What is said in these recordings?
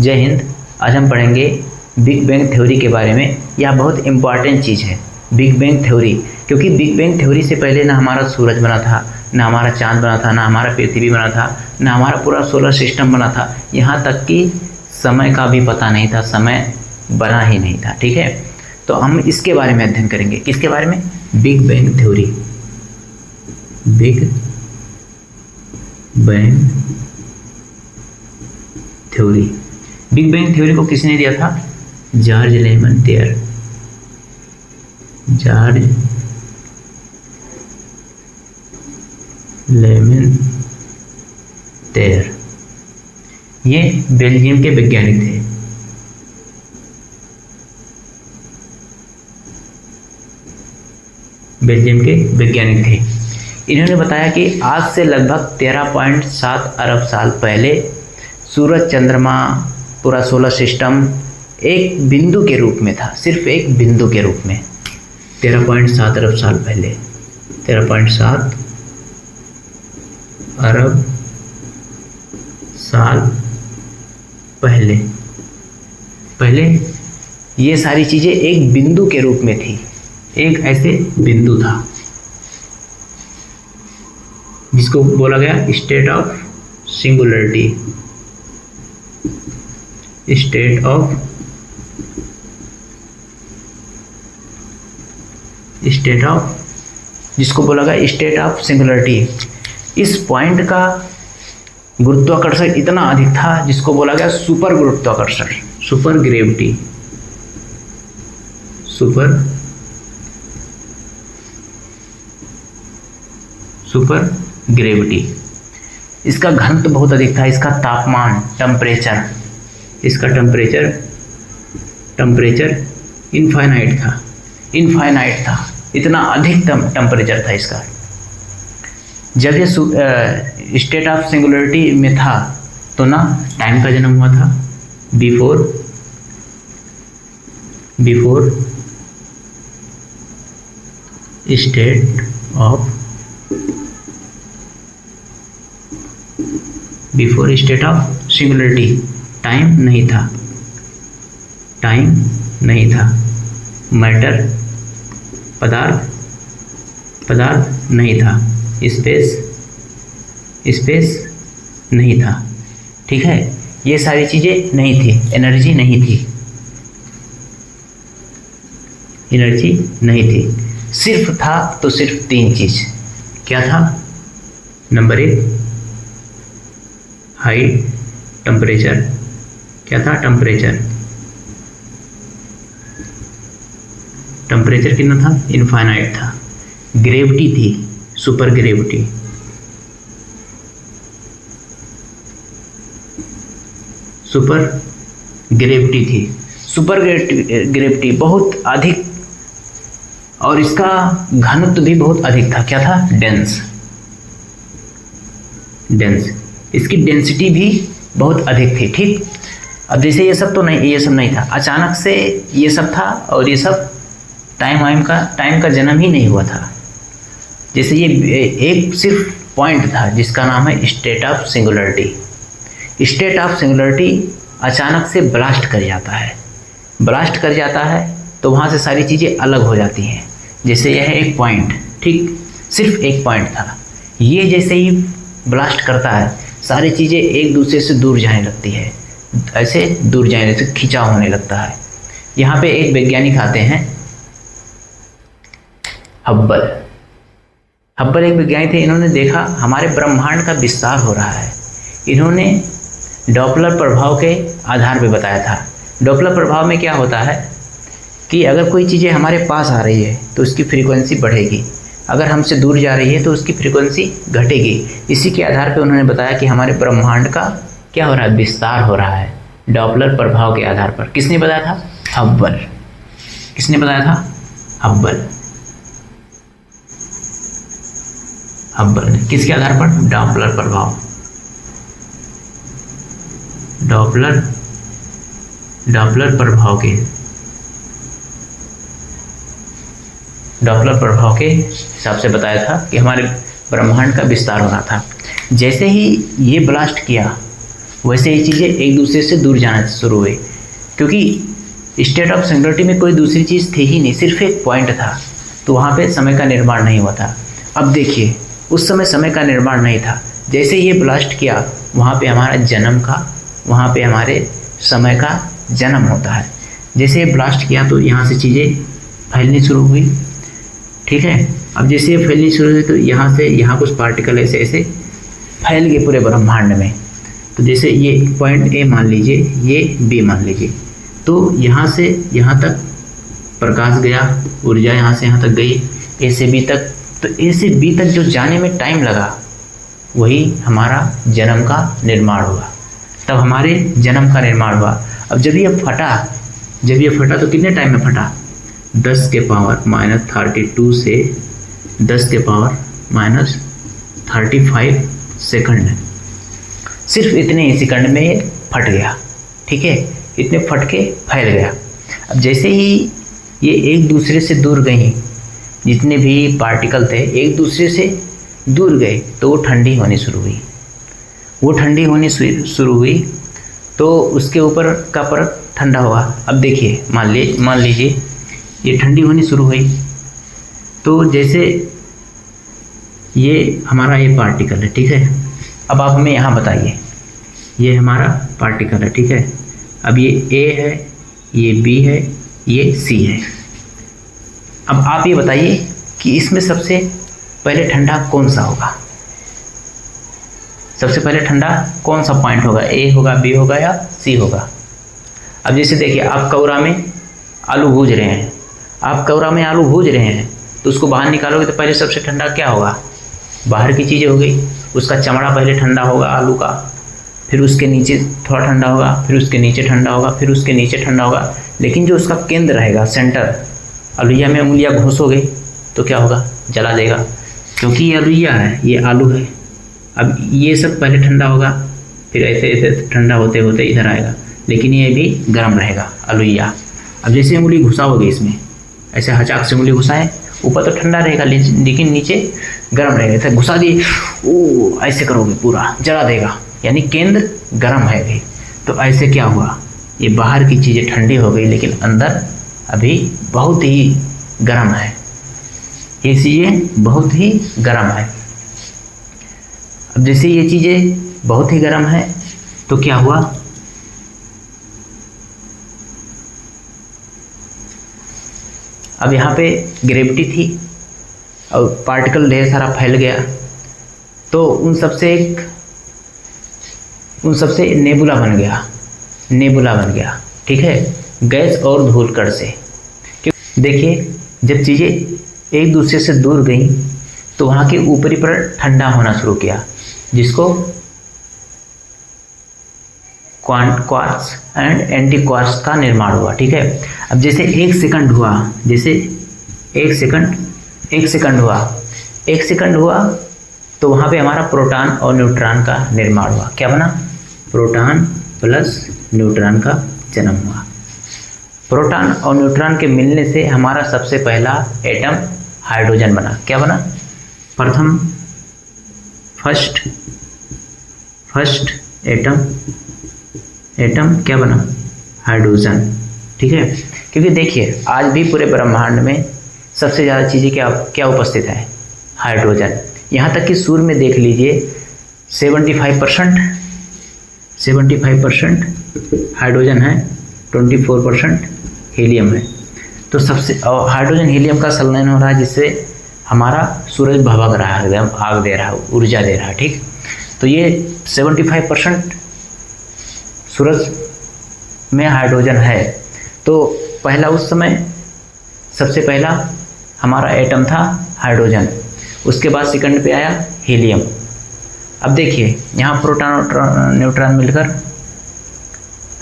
जय हिंद। आज हम पढ़ेंगे बिग बैंग थ्योरी के बारे में। यह बहुत इम्पॉर्टेंट चीज़ है बिग बैंग थ्योरी, क्योंकि बिग बैंग थ्योरी से पहले ना हमारा सूरज बना था, ना हमारा चांद बना था, ना हमारा पृथ्वी बना था, ना हमारा पूरा सोलर सिस्टम बना था। यहाँ तक कि समय का भी पता नहीं था, समय बना ही नहीं था। ठीक है, तो हम इसके बारे में अध्ययन करेंगे। किसके बारे में? Big bang theory. Big bang theory. Big bang theory को किसने दिया था? George Lemaitre. जॉर्ज लेमैत्रे ये बेल्जियम के वैज्ञानिक थे। बेल्जियम के वैज्ञानिक थे। इन्होंने बताया कि आज से लगभग 13.7 अरब साल पहले सूरज, चंद्रमा, पूरा सोलर सिस्टम एक बिंदु के रूप में था, सिर्फ एक बिंदु के रूप में। 13.7 अरब साल पहले, 13.7 अरब साल पहले ये सारी चीज़ें एक बिंदु के रूप में थी। एक ऐसे बिंदु था जिसको बोला गया state of singularity. State of जिसको बोला गया स्टेट ऑफ सिंगुलरिटी। इस पॉइंट का गुरुत्वाकर्षण इतना अधिक था जिसको बोला गया सुपर गुरुत्वाकर्षण, सुपर ग्रेविटी। Super gravity. इसका घनत्व बहुत अधिक था। इसका तापमान, इसका टेम्परेचर इनफाइनाइट था। इतना अधिकतम टेम्परेचर था इसका। जब ये स्टेट ऑफ सिंगुलरिटी में था तो ना टाइम का जन्म हुआ था। Before state of singularity time नहीं था। मैटर पदार्थ नहीं था। स्पेस नहीं था। ठीक है, ये सारी चीज़ें नहीं थी। एनर्जी नहीं थी। सिर्फ था तो सिर्फ 3 चीज़। क्या था? Number 1 high temperature. क्या था? टेम्परेचर कितना था? इनफाइनाइट था। ग्रेविटी थी, सुपर ग्रेविटी। सुपर ग्रेविटी बहुत अधिक, और इसका घनत्व भी बहुत अधिक था। क्या था? डेंस। इसकी डेंसिटी भी बहुत अधिक थी। ठीक, अब जैसे ये सब नहीं था, अचानक से ये सब था, और ये सब टाइम का जन्म ही नहीं हुआ था। जैसे ये एक सिर्फ पॉइंट था जिसका नाम है state of singularity. State of singularity अचानक से ब्लास्ट कर जाता है तो वहाँ से सारी चीज़ें अलग हो जाती हैं। जैसे यह एक पॉइंट, ठीक, सिर्फ एक पॉइंट था। ये जैसे ही ब्लास्ट करता है सारी चीज़ें एक दूसरे से दूर जाने लगती है, ऐसे दूर जाने से खिंचाव होने लगता है। यहाँ पे एक वैज्ञानिक आते हैं, हब्बल एक वैज्ञानिक थे। इन्होंने देखा हमारे ब्रह्मांड का विस्तार हो रहा है। इन्होंने डॉपलर प्रभाव के आधार पर बताया था। डॉपलर प्रभाव में क्या होता है कि अगर कोई चीज़ें हमारे पास आ रही है तो उसकी फ्रीक्वेंसी बढ़ेगी, अगर हमसे दूर जा रही है तो उसकी फ्रीक्वेंसी घटेगी। इसी के आधार पर उन्होंने बताया कि हमारे ब्रह्मांड का क्या हो रहा है? विस्तार हो रहा है, डॉपलर प्रभाव के आधार पर। किसने बताया था? हब्बल। किसने बताया था? हब्बल ने। किसके आधार पर? डॉपलर प्रभाव। डॉपलर प्रभाव के हिसाब से बताया था कि हमारे ब्रह्मांड का विस्तार हो रहा था। जैसे ही ये ब्लास्ट किया वैसे ये चीज़ें एक दूसरे से दूर जाना शुरू हुई, क्योंकि स्टेट ऑफ सिंगुलरिटी में कोई दूसरी चीज़ थी ही नहीं, सिर्फ एक पॉइंट था, तो वहाँ पे समय का निर्माण नहीं हुआ था। अब देखिए उस समय समय का निर्माण नहीं था, जैसे ये ब्लास्ट किया वहाँ पे हमारा जन्म का, वहाँ पे हमारे समय का जन्म होता है। जैसे ये ब्लास्ट किया तो यहाँ से चीज़ें फैलनी शुरू हुई, ठीक है। अब जैसे ये फैलनी शुरू हुई तो यहाँ से यहाँ कुछ पार्टिकल ऐसे ऐसे फैल गए पूरे ब्रह्मांड में। तो जैसे ये पॉइंट ए मान लीजिए, ये बी मान लीजिए, तो यहाँ से यहाँ तक प्रकाश गया, ऊर्जा यहाँ से यहाँ तक गई, ए से बी तक। तो ए से बी तक जो जाने में टाइम लगा वही हमारा जन्म का निर्माण हुआ, तब हमारे जन्म का निर्माण हुआ। अब जब ये फटा तो कितने टाइम में फटा? 10 के पावर माइनस 32 से 10 के पावर माइनस 35 सेकंड, सिर्फ इतने ही सेकंड में ये फट गया, ठीक है। इतने फट के फैल गया। अब जैसे ही ये एक दूसरे से दूर गई, जितने भी पार्टिकल थे एक दूसरे से दूर गए, तो वो ठंडी होनी शुरू हुई, तो उसके ऊपर का परत ठंडा हुआ। अब देखिए मान लीजिए ये ठंडी होनी शुरू हुई, तो जैसे ये हमारा ये पार्टिकल है, ठीक है। अब आप हमें यहाँ बताइए, ये हमारा पार्टिकल है, ठीक है। अब ये ए है, ये बी है, ये सी है। अब आप ये बताइए कि इसमें सबसे पहले ठंडा कौन सा होगा? सबसे पहले ठंडा कौन सा पॉइंट होगा? ए होगा, बी होगा या सी होगा? अब जैसे देखिए आप कौरा में आलू भूज रहे हैं, तो उसको बाहर निकालोगे तो पहले सबसे ठंडा क्या होगा? बाहर की चीज़ें हो गई, उसका चमड़ा पहले ठंडा होगा आलू का, फिर उसके नीचे थोड़ा ठंडा होगा, फिर उसके नीचे ठंडा होगा, फिर उसके नीचे ठंडा होगा। लेकिन जो उसका केंद्र रहेगा, सेंटर, अलुइया में उंगलियां घुसोगे तो क्या होगा? जला देगा, क्योंकि ये अलुइया है, ये आलू है। अब ये सब पहले ठंडा होगा, फिर ऐसे ऐसे ठंडा होते होते इधर आएगा, लेकिन ये भी गर्म रहेगा अलुइया। अब जैसे उंगली घुसाओगे इसमें, ऐसे हचाक से उंगली घुसाएं, ऊपर तो ठंडा रहेगा लेकिन नीचे गर्म रहेगा। ऐसे घुसा दिए, ओ ऐसे करोगे पूरा जला देगा, यानी केंद्र गर्म है भाई। तो ऐसे क्या हुआ? ये बाहर की चीज़ें ठंडी हो गई, लेकिन अंदर अभी बहुत ही गर्म है, ये चीज़ें बहुत ही गर्म है। अब जैसे ये चीज़ें बहुत ही गर्म है तो क्या हुआ? अब यहाँ पे ग्रेविटी थी और पार्टिकल ढेर सारा फैल गया, तो उन सबसे नेबुला बन गया, ठीक है, गैस और धूल कण से। देखिए जब चीज़ें एक दूसरे से दूर गई तो वहाँ के ऊपरी परत ठंडा होना शुरू किया, जिसको क्वार्ट्ज एंड एंटी क्वार्ट्ज का निर्माण हुआ, ठीक है। अब जैसे एक सेकंड हुआ तो वहाँ पे हमारा प्रोटॉन और न्यूट्रॉन का निर्माण हुआ। क्या बना? प्रोटॉन प्लस न्यूट्रॉन का जन्म हुआ। प्रोटॉन और न्यूट्रॉन के मिलने से हमारा सबसे पहला एटम हाइड्रोजन बना। क्या बना? फर्स्ट एटम क्या बना? हाइड्रोजन, ठीक है। क्योंकि देखिए आज भी पूरे ब्रह्मांड में सबसे ज़्यादा चीज़ें क्या उपस्थित है? हाइड्रोजन। यहाँ तक कि सूर्य में देख लीजिए 75% हाइड्रोजन है, 24% हीलियम है। तो सबसे हाइड्रोजन हीलियम का संलयन हो रहा है, जिससे हमारा सूरज भभक रहा है, एकदम आग दे रहा है, ऊर्जा दे रहा है, ठीक। तो ये 75% सूरज में हाइड्रोजन है। तो पहला उस समय सबसे पहला हमारा एटम था हाइड्रोजन, उसके बाद सेकंड पे आया हीलियम। अब देखिए यहाँ प्रोटॉन और न्यूट्रॉन मिलकर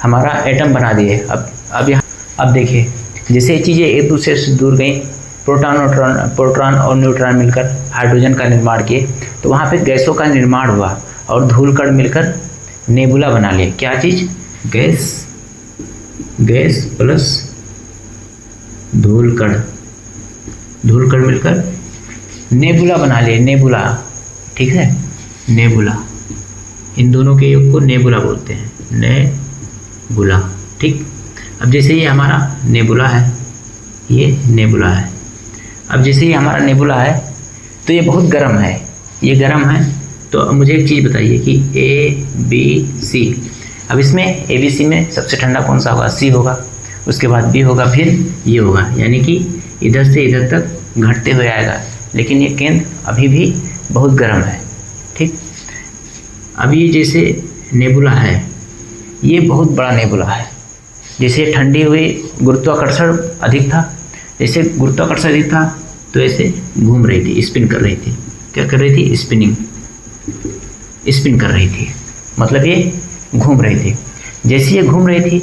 हमारा एटम बना दिए। अब देखिए जैसे ये चीज़ें एक दूसरे से दूर गई, प्रोटॉन और न्यूट्रॉन मिलकर हाइड्रोजन का निर्माण किए, तो वहाँ पे गैसों का निर्माण हुआ और धूल कण मिलकर नेबुला बना लिए। क्या चीज़? गैस प्लस धूल कण मिलकर नेबुला बना लिए, नेबुला, ठीक है, नेबुला। इन दोनों के योग को नेबुला बोलते हैं, नेबुला। ठीक, अब जैसे ये हमारा नेबुला है, ये नेबुला है। अब जैसे ये हमारा नेबुला है तो ये बहुत गर्म है, ये गर्म है। तो अब मुझे एक चीज़ बताइए कि ABC, अब इसमें ABC में सबसे ठंडा कौन सा होगा? C होगा, उसके बाद B होगा, फिर ये होगा, यानी कि इधर से इधर तक घटते हुए आएगा। लेकिन ये केंद्र अभी भी बहुत गर्म है। ठीक, अब ये जैसे नेबुला है, ये बहुत बड़ा नेबुला है। जैसे ठंडी हुई, गुरुत्वाकर्षण अधिक था, जैसे गुरुत्वाकर्षण अधिक था तो ऐसे घूम रही थी, स्पिन कर रही थी। क्या कर रही थी? स्पिनिंग, स्पिन कर रही थी, मतलब ये घूम रही थी। जैसे ये घूम रही थी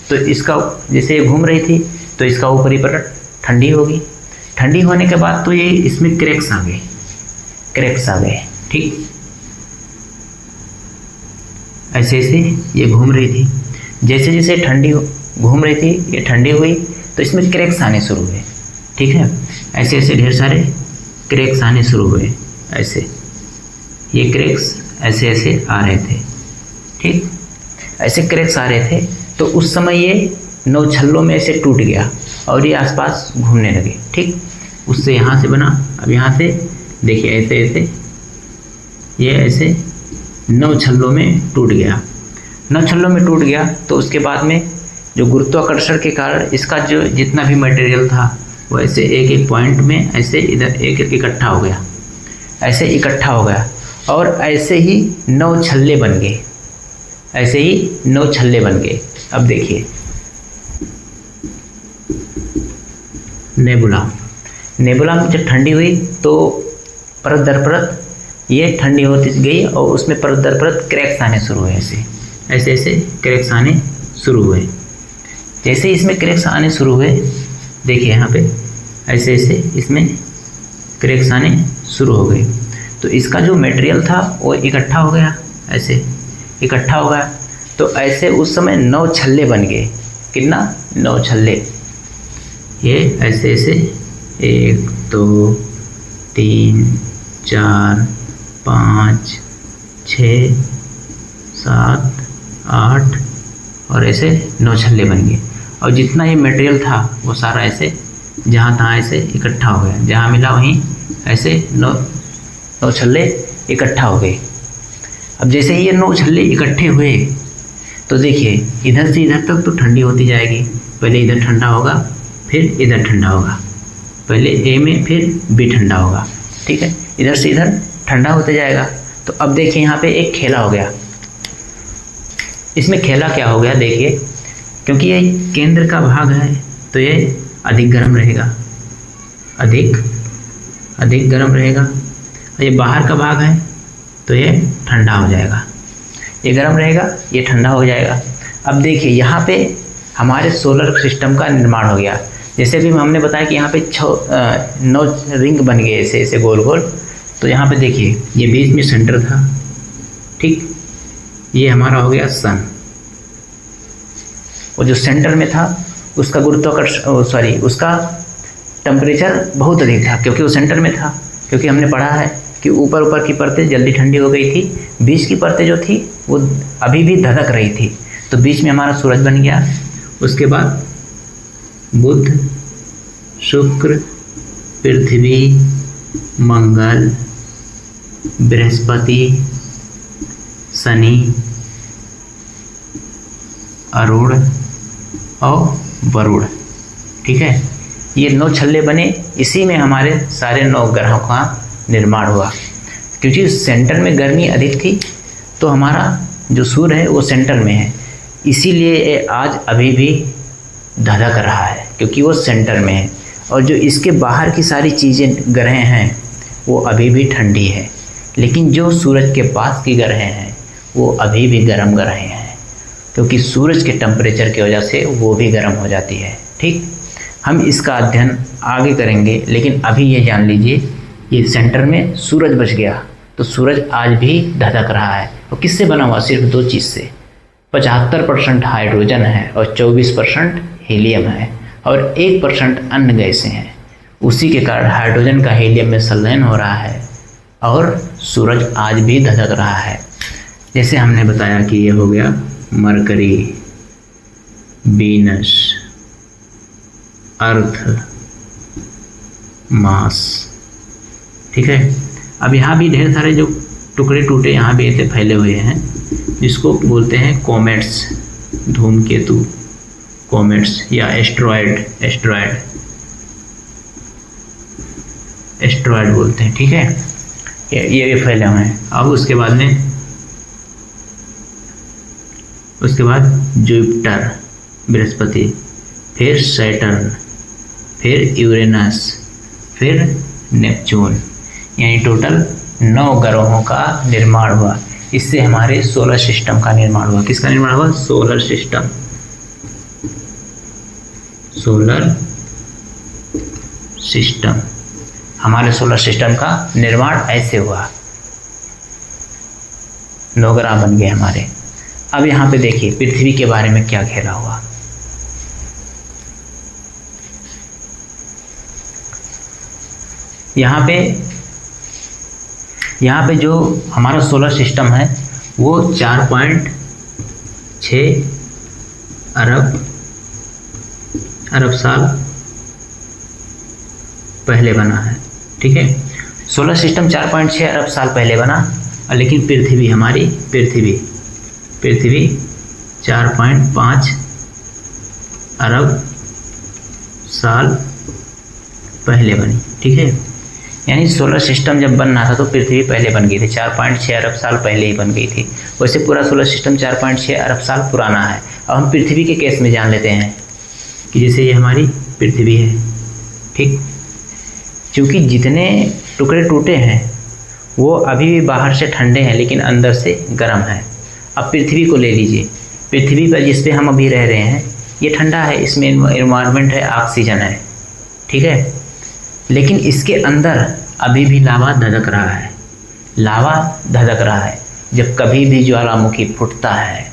तो इसका, जैसे ये घूम रही थी तो इसका ऊपरी पलट ठंडी होगी। ठंडी होने के बाद तो ये इसमें क्रैक्स आ गए, क्रैक्स आ गए। ठीक, ऐसे ऐसे ये घूम रही थी। जैसे जैसे ठंडी घूम रही थी, ये ठंडी हुई तो इसमें क्रैक्स आने शुरू हुए। ठीक है, ऐसे ऐसे ढेर सारे क्रैक्स आने शुरू हुए। ऐसे ये क्रैक्स ऐसे ऐसे आ रहे थे। ठीक, ऐसे क्रैक्स आ रहे थे तो उस समय ये 9 छल्लों में ऐसे टूट गया और ये आसपास घूमने लगे। ठीक, उससे यहाँ से बना, अब यहाँ से देखिए ऐसे ऐसे ये ऐसे 9 छल्लों में टूट गया। 9 छल्लों में टूट गया तो उसके बाद में जो गुरुत्वाकर्षण के कारण इसका जो जितना भी मटेरियल था वो ऐसे एक एक पॉइंट में ऐसे इधर एक एक इकट्ठा हो गया, ऐसे इकट्ठा हो गया और ऐसे ही 9 छल्ले बन गए, ऐसे ही 9 छल्ले बन गए। अब देखिए नेबुला, नेबुला में जब ठंडी हुई तो परत दर परत ये ठंडी होती गई और उसमें परत दर परत क्रैक्स आने शुरू हुए। ऐसे ऐसे ऐसे क्रैक्स आने शुरू हुए। जैसे इसमें क्रैक्स आने शुरू हुए, देखिए यहाँ पे ऐसे ऐसे इसमें क्रैक्स आने शुरू हो गए तो इसका जो मटेरियल था वो इकट्ठा हो गया, ऐसे इकट्ठा हो गया। तो ऐसे उस समय 9 छल्ले बन गए। कितना? 9 छल्ले। ये ऐसे ऐसे 1 2 3 4 5 6 7 8 और ऐसे 9 छल्ले बन गए और जितना ये मटेरियल था वो सारा ऐसे जहाँ तहाँ ऐसे इकट्ठा हो गया, जहाँ मिला वहीं ऐसे 9 छल्ले इकट्ठा हो गए। अब जैसे ही ये 9 छल्ले इकट्ठे हुए तो देखिए इधर से इधर तक तो ठंडी होती जाएगी। पहले इधर ठंडा होगा, फिर इधर ठंडा होगा, पहले ए में फिर बी ठंडा होगा। ठीक है, इधर से इधर ठंडा होते जाएगा। तो अब देखिए यहाँ पे एक खेला हो गया। इसमें खेला क्या हो गया? देखिए, क्योंकि ये केंद्र का भाग है तो ये अधिक गर्म रहेगा, अधिक गर्म रहेगा। और ये बाहर का भाग है तो ये ठंडा हो जाएगा। ये गर्म रहेगा, ये ठंडा हो जाएगा। अब देखिए यहाँ पे हमारे सोलर सिस्टम का निर्माण हो गया। जैसे भी हमने बताया कि यहाँ पे 9 रिंग बन गए ऐसे ऐसे गोल गोल। तो यहाँ पे देखिए ये बीच में सेंटर था। ठीक, ये हमारा हो गया सन। वो जो सेंटर में था उसका गुरुत्वाकर्षण उसका टेम्परेचर बहुत अधिक था क्योंकि वो सेंटर में था। क्योंकि हमने पढ़ा है कि ऊपर ऊपर की परतें जल्दी ठंडी हो गई थी, बीच की परतें जो थी वो अभी भी धधक रही थी। तो बीच में हमारा सूरज बन गया। उसके बाद बुध, शुक्र, पृथ्वी, मंगल, बृहस्पति, शनि, अरुण और वरुण। ठीक है, ये 9 छल्ले बने। इसी में हमारे सारे 9 ग्रहों का निर्माण हुआ। क्योंकि सेंटर में गर्मी अधिक थी तो हमारा जो सूर्य है वो सेंटर में है, इसीलिए ये आज अभी भी धधक रहा है क्योंकि वो सेंटर में है। और जो इसके बाहर की सारी चीज़ें ग्रह हैं वो अभी भी ठंडी है, लेकिन जो सूरज के पास की ग्रह हैं वो अभी भी गर्म ग्रह हैं क्योंकि सूरज के टेम्परेचर की वजह से वो भी गर्म हो जाती है। ठीक, हम इसका अध्ययन आगे करेंगे, लेकिन अभी ये जान लीजिए ये सेंटर में सूरज बच गया तो सूरज आज भी धधक रहा है। और किससे बना हुआ? सिर्फ 2 चीज़ से। 75% हाइड्रोजन है और 24% हीलियम है और 1% अन्य गैसें हैं। उसी के कारण हाइड्रोजन का हीलियम में संलयन हो रहा है और सूरज आज भी धधक रहा है। जैसे हमने बताया कि ये हो गया मरकरी, वीनस, अर्थ, मार्स, ठीक है। अब यहाँ भी ढेर सारे जो टुकड़े टूटे यहाँ भी ऐसे फैले हुए हैं, जिसको बोलते हैं कॉमेट्स, धूमकेतु, कॉमेट्स या एस्ट्रॉयड, एस्ट्रॉयड बोलते हैं, ठीक है। ये फैले हुए हैं। अब उसके बाद जुपिटर, बृहस्पति, फिर सैटर्न, फिर यूरेनस, फिर नेपच्यून, यानी टोटल 9 ग्रहों का निर्माण हुआ। इससे हमारे सोलर सिस्टम का निर्माण हुआ। किसका निर्माण हुआ? Solar system, solar system. हमारे सोलर सिस्टम का निर्माण ऐसे हुआ, 9 ग्रह बन गए हमारे। अब यहाँ पे देखिए पृथ्वी के बारे में क्या घेरा हुआ। यहाँ पे जो हमारा सोलर सिस्टम है वो 4.6 अरब साल पहले बना है, ठीक है। सोलर सिस्टम 4.6 अरब साल पहले बना, लेकिन पृथ्वी 4.5 अरब साल पहले बनी, ठीक है। यानी सोलर सिस्टम जब बन रहा था तो पृथ्वी पहले बन गई थी, 4.6 अरब साल पहले ही बन गई थी। वैसे पूरा सोलर सिस्टम 4.6 अरब साल पुराना है। अब हम पृथ्वी के केस में जान लेते हैं कि जैसे ये हमारी पृथ्वी है, ठीक। क्योंकि जितने टुकड़े टूटे हैं वो अभी भी बाहर से ठंडे हैं लेकिन अंदर से गर्म है। अब पृथ्वी को ले लीजिए, पृथ्वी पर जिस पे हम अभी रह रहे हैं ये ठंडा है, इसमें एनवायरनमेंट है, ऑक्सीजन है, ठीक है। लेकिन इसके अंदर अभी भी लावा धधक रहा है। जब कभी भी ज्वालामुखी फूटता है,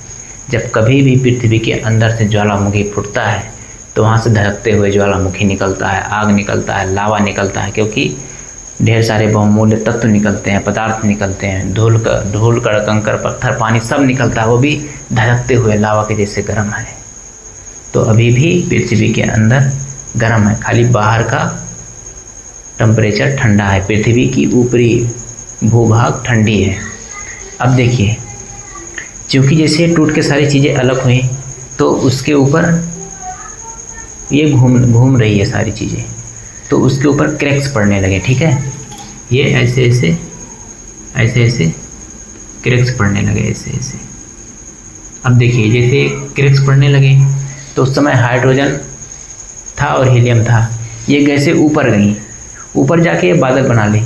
जब कभी भी पृथ्वी के अंदर से ज्वालामुखी फूटता है तो वहाँ से धधकते हुए ज्वालामुखी निकलता है, आग निकलता है, लावा निकलता है, क्योंकि ढेर सारे बहुमूल्य तत्व निकलते हैं, पदार्थ निकलते हैं, धूल कण, कंकर, पत्थर, पानी सब निकलता है, वो भी धधकते हुए लावा के जैसे गर्म है। तो अभी भी पृथ्वी के अंदर गर्म है, खाली बाहर का टेम्परेचर ठंडा है, पृथ्वी की ऊपरी भूभाग ठंडी है। अब देखिए, क्योंकि जैसे टूट के सारी चीज़ें अलग हुई तो उसके ऊपर ये घूम रही है सारी चीज़ें, तो उसके ऊपर क्रैक्स पड़ने लगे, ठीक है। ये ऐसे ऐसे क्रैक्स पड़ने लगे, ऐसे। अब देखिए जैसे क्रैक्स पड़ने लगे तो उस समय हाइड्रोजन था और हीलियम था, ये गैसें ऊपर गई, ऊपर जाके ये बादल बना ली।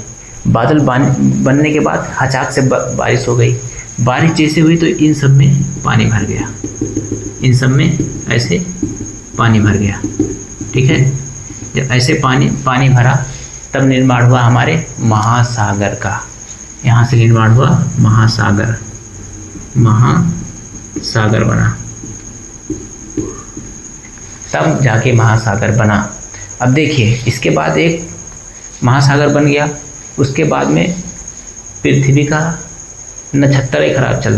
बादल बनने के बाद अचानक से बारिश हो गई। बारिश जैसे हुई तो इन सब में पानी भर गया, इन सब में ऐसे पानी भर गया, ठीक है। जब ऐसे पानी भरा तब निर्माण हुआ हमारे महासागर का। यहाँ से निर्माण हुआ महासागर बना, तब जाके महासागर बना। अब देखिए इसके बाद एक महासागर बन गया, उसके बाद में पृथ्वी का नक्षत्र खराब चल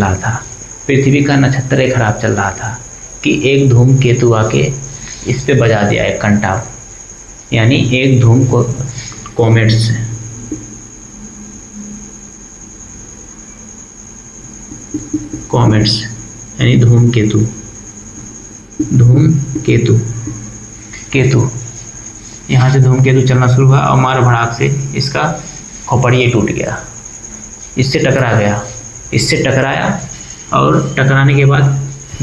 रहा था कि एक धूमकेतु आके इस पे बजा दिया एक कंटा, यानी एक धूम को कॉमेट्स यानी केतु, यहाँ से धूमकेतु चलना शुरू हुआ और मार भड़ाक से इसका खोपड़िए टूट गया, इससे टकराया और टकराने के बाद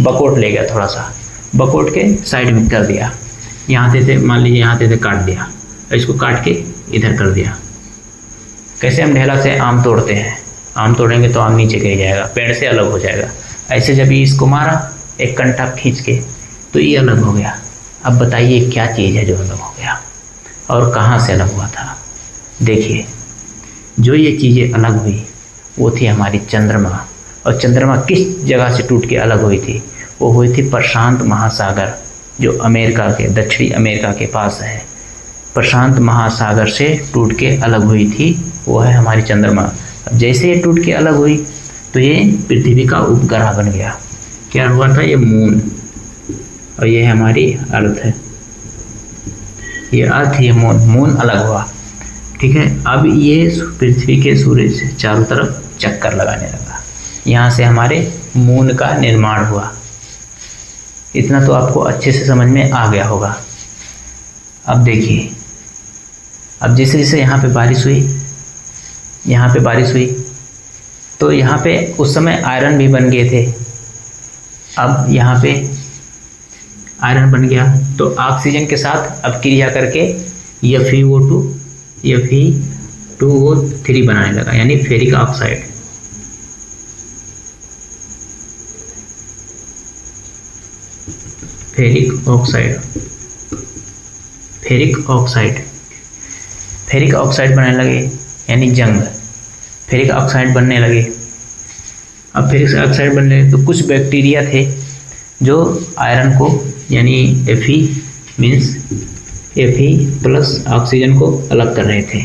बकोट ले गया, थोड़ा सा बकोट के साइड में कर दिया। यहाँ से मान लीजिए यहाँ से काट दिया और इसको काट के इधर कर दिया। कैसे हम ढेला से आम तोड़ते हैं, आम तोड़ेंगे तो आम नीचे गिर जाएगा, पेड़ से अलग हो जाएगा। ऐसे जब ये इसको मारा एक कंटा खींच के तो ये अलग हो गया। अब बताइए क्या चीज़ है जो अलग हो गया और कहाँ से अलग हुआ था। देखिए जो ये चीज़ें अलग हुई वो थी हमारी चंद्रमा, और चंद्रमा किस जगह से टूट के अलग हुई थी? वो हुई थी प्रशांत महासागर, जो अमेरिका के दक्षिणी अमेरिका के पास है। प्रशांत महासागर से टूट के अलग हुई थी, वो है हमारी चंद्रमा। अब जैसे ये टूट के अलग हुई तो ये पृथ्वी का उपग्रह बन गया। क्या हुआ था? ये मून, और ये हमारी अर्थ है। ये अर्थ, ये मून, मून अलग हुआ। ठीक है, अब ये पृथ्वी के सूर्य से चारों तरफ चक्कर लगाने लगा। यहाँ से हमारे मून का निर्माण हुआ। इतना तो आपको अच्छे से समझ में आ गया होगा। अब देखिए, अब जैसे जैसे यहाँ पे बारिश हुई, यहाँ पे बारिश हुई, तो यहाँ पे उस समय आयरन भी बन गए थे। अब यहाँ पे आयरन बन गया तो ऑक्सीजन के साथ अब क्रिया करके Fe2O3 बनाने लगा, यानी फेरिक ऑक्साइड। फेरिक ऑक्साइड बनाने लगे, यानी जंग। फेरिक ऑक्साइड बनने लगे। अब फेरिक ऑक्साइड बनने लगे तो कुछ बैक्टीरिया थे जो आयरन को, यानी Fe प्लस ऑक्सीजन को अलग कर रहे थे।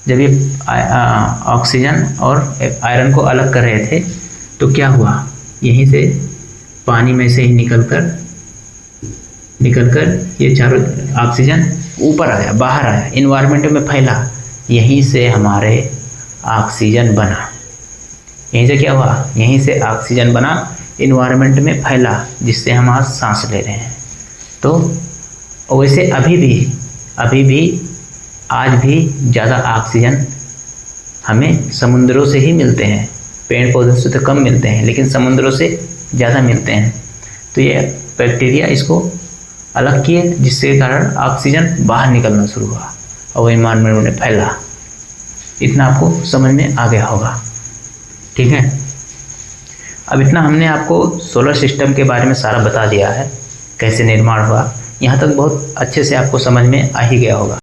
जब ये ऑक्सीजन और आयरन को अलग कर रहे थे तो क्या हुआ? यहीं से पानी में से ही निकलकर ये चारों ऑक्सीजन ऊपर आया, बाहर आया, इन्वायरमेंट में फैला। यहीं से हमारे ऑक्सीजन बना। यहीं से क्या हुआ? यहीं से ऑक्सीजन बना, इन्वायरमेंट में फैला, जिससे हम आज सांस ले रहे हैं। तो वैसे अभी भी आज भी ज़्यादा ऑक्सीजन हमें समुद्रों से ही मिलते हैं। पेड़ पौधों से तो कम मिलते हैं, लेकिन समुद्रों से ज़्यादा मिलते हैं। तो ये बैक्टीरिया इसको अलग किए, जिसके कारण ऑक्सीजन बाहर निकलना शुरू हुआ और इन्वायरमेंट में फैला। इतना आपको समझ में आ गया होगा। ठीक है, अब इतना हमने आपको सोलर सिस्टम के बारे में सारा बता दिया है, कैसे निर्माण हुआ। यहाँ तक बहुत अच्छे से आपको समझ में आ ही गया होगा।